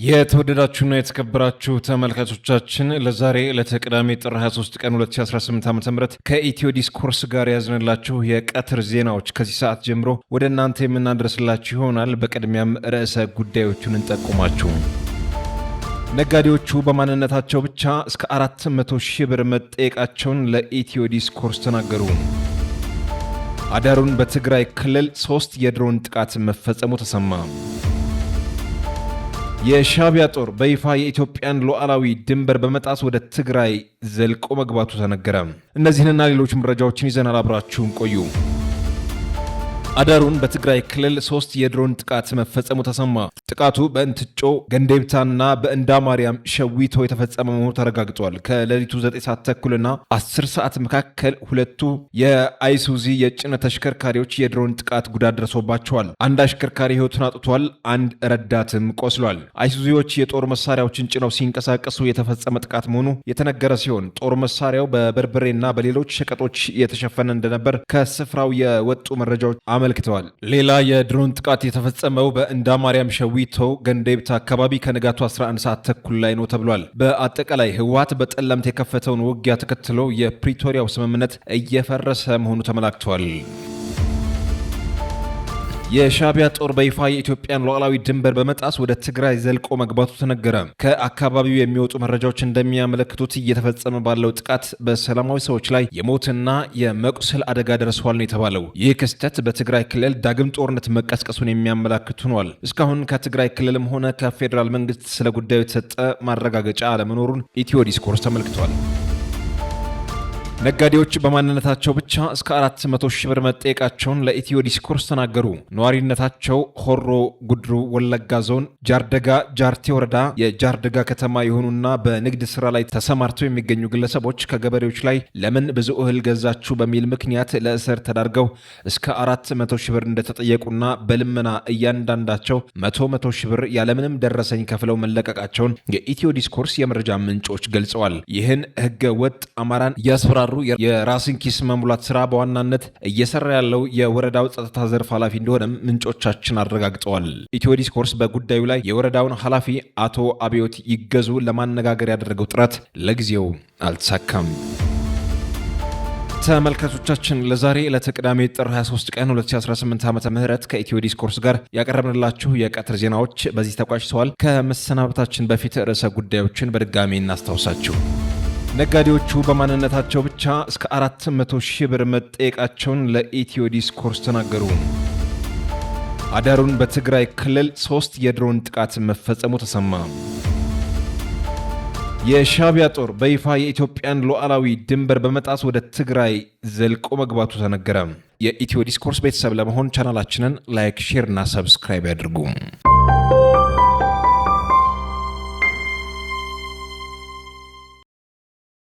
የተወደዳችሁና የተከበራችሁ ተመልካቾቻችን ለዛሬ ለተቅዳሜ ጥር 23 ቀን 2018 ዓ.ም ከኢትዮ ዲስኮርስ ጋር ያዝንላችሁ የቀትር ዜናዎች ከዚህ ሰዓት ጀምሮ ወደ እናንተ የምናደርስላችሁ ይሆናል። በቅድሚያም ርዕሰ ጉዳዮቹን እንጠቁማችሁ። ነጋዴዎቹ በማንነታቸው ብቻ እስከ 400 ሺህ ብር መጠየቃቸውን ለኢትዮ ዲስኮርስ ተናገሩ። አዳሩን በትግራይ ክልል 3 የድሮን ጥቃት መፈጸሙ ተሰማ። የሻዕቢያ ጦር በይፋ የኢትዮጵያን ሉዓላዊ ድንበር በመጣስ ወደ ትግራይ ዘልቆ መግባቱ ተነገረ። እነዚህንና ሌሎች መረጃዎችን ይዘናል። አብራችሁን ቆዩ። አዳሩን በትግራይ ክልል 3 የድሮን ጥቃት መፈጸሙ ተሰማ። ጥቃቱ በእንትጮ ገንዴብታና በእንዳ ማርያም ሸዊቶ የተፈጸመ መሆኑ ተረጋግጧል። ከሌሊቱ 9 ሰዓት ተኩልና 10 ሰዓት መካከል ሁለቱ የአይሱዚ የጭነት ተሽከርካሪዎች የድሮን ጥቃት ጉዳት ደርሶባቸዋል። አንድ አሽከርካሪ ሕይወቱን አጥቷል። አንድ ረዳትም ቆስሏል። አይሱዚዎች የጦር መሳሪያዎችን ጭነው ሲንቀሳቀሱ የተፈጸመ ጥቃት መሆኑ የተነገረ ሲሆን ጦር መሳሪያው በበርበሬና በሌሎች ሸቀጦች የተሸፈነ እንደነበር ከስፍራው የወጡ መረጃዎች አመልክተዋል። ሌላ የድሮን ጥቃት የተፈጸመው በእንዳ ማርያም ሸዊቶ ገንዴብታ አካባቢ ከንጋቱ 11 ሰዓት ተኩል ላይ ነው ተብሏል። በአጠቃላይ ህወሓት በጠለምት የከፈተውን ውጊያ ተከትሎ የፕሪቶሪያው ስምምነት እየፈረሰ መሆኑ ተመላክቷል። የሻዕቢያ ጦር በይፋ የኢትዮጵያን ሉዓላዊ ድንበር በመጣስ ወደ ትግራይ ዘልቆ መግባቱ ተነገረ። ከአካባቢው የሚወጡ መረጃዎች እንደሚያመለክቱት እየተፈጸመ ባለው ጥቃት በሰላማዊ ሰዎች ላይ የሞትና የመቁሰል አደጋ ደርሷል ነው የተባለው። ይህ ክስተት በትግራይ ክልል ዳግም ጦርነት መቀስቀሱን የሚያመላክት ሆኗል። እስካሁን ከትግራይ ክልልም ሆነ ከፌዴራል መንግስት ስለ ጉዳዩ የተሰጠ ማረጋገጫ አለመኖሩን ኢትዮ ዲስኮርስ ተመልክቷል። ነጋዴዎች በማንነታቸው ብቻ እስከ 400 ሺህ ብር መጠየቃቸውን ለኢትዮ ዲስኮርስ ተናገሩ። ነዋሪነታቸው ሆሮ ጉድሩ ወለጋ ዞን ጃርደጋ ጃርቴ ወረዳ የጃርደጋ ከተማ የሆኑና በንግድ ስራ ላይ ተሰማርተው የሚገኙ ግለሰቦች ከገበሬዎች ላይ ለምን ብዙ እህል ገዛችሁ በሚል ምክንያት ለእስር ተዳርገው እስከ 400 ሺህ ብር እንደተጠየቁና በልመና እያንዳንዳቸው 100 ሺህ ብር ያለምንም ደረሰኝ ከፍለው መለቀቃቸውን የኢትዮ ዲስኮርስ የመረጃ ምንጮች ገልጸዋል። ይህን ህገ ወጥ አማራን ያስፈራሩ የራስን ኪስ መሙላት ስራ በዋናነት እየሰራ ያለው የወረዳው ጸጥታ ዘርፍ ኃላፊ እንደሆነም ምንጮቻችን አረጋግጠዋል። ኢትዮ ዲስኮርስ በጉዳዩ ላይ የወረዳውን ኃላፊ አቶ አብዮት ይገዙ ለማነጋገር ያደረገው ጥረት ለጊዜው አልተሳካም። ተመልካቾቻችን ለዛሬ ለተቅዳሜ ጥር 23 ቀን 2018 ዓ.ም ከኢትዮ ዲስኮርስ ጋር ያቀረብንላችሁ የቀትር ዜናዎች በዚህ ተቋጭተዋል። ከመሰናበታችን በፊት ርዕሰ ጉዳዮችን በድጋሚ እናስታውሳችሁ። ነጋዴዎቹ በማንነታቸው ብቻ እስከ 400 ሺህ ብር መጠየቃቸውን ለኢትዮ ዲስኮርስ ተናገሩ። አዳሩን በትግራይ ክልል 3 የድሮን ጥቃት መፈጸሙ ተሰማ። የሻዕቢያ ጦር በይፋ የኢትዮጵያን ሉዓላዊ ድንበር በመጣስ ወደ ትግራይ ዘልቆ መግባቱ ተነገረ። የኢትዮ ዲስኮርስ ቤተሰብ ለመሆን ቻናላችንን ላይክ፣ ሼር እና ሰብስክራይብ ያድርጉ።